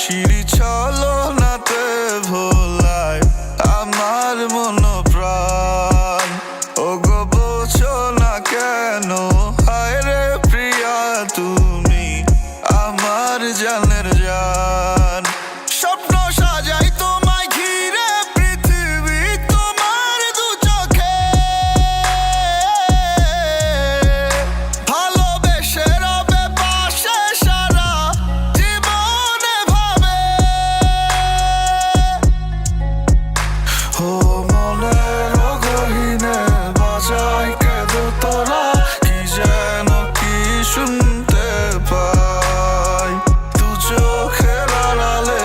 হাসির ছলনাতে ভোলায় আমার মন প্রাণ। ওগো বোঝো না কেন, হায় রে প্রিয়া তুমি আমার জানের জান। স্বপ্ন সাজাই তোমায় ঘিরে পৃথিবী তোমার দু চোখে, ভালোবেসে রবে পাশে সারা জীবনে ভাবে। ও মনের গহীনে বাজায় কেঁদো তোরা, কি যেন কি শুনতে পাই। দু চোখের আড়ালে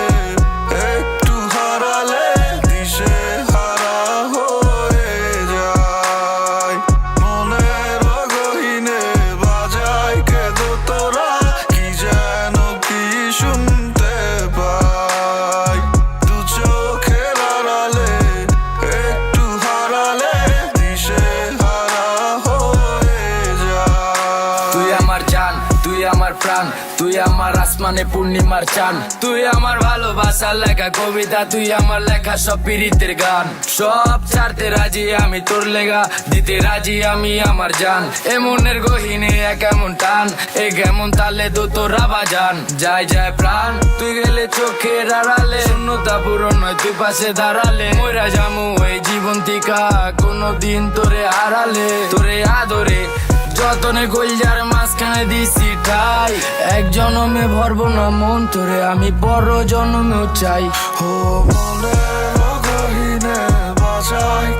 একটু হারালে দিশে হারা হয়ে যায়। মনের গহীনে বাজায় কেঁদো তোরা, কি যেন কি শুনতে পাই। দু চোখের আড়ালে একটু হারালে দিশে হারা হয়ে যায়। তুই আমার জান, তুই আমার প্রাণ, তুই আমার আসমানে পূর্ণিমার চান। তুই আমার ভালোবাসার লেখা কবিতা, তুই আমার লেখা সব পীড়িতের গান। সব ছাড়তে রাজি আমি তোর লেগা, দিতে রাজি আমি আমার জান। এ মনের গহীনে এক এমন টান, এ কেমন তালে তো তোরা বাজান। যায় যায় প্রাণ, তুই গেলে চোখের আড়ালে, শূন্যতা পূরণ নয় তুই পাশে দাঁড়ালে। মইরা জামু এই জীবন থিকা কোনদিন তোরে হারালে। তোরে আদরে যতনে কইলার মাঝখানে দিছি ঠাই, এক জনমে ভরবো না মন তোরে আমি বড় জনমেও চাই। ও মনের গহীনে বাজায়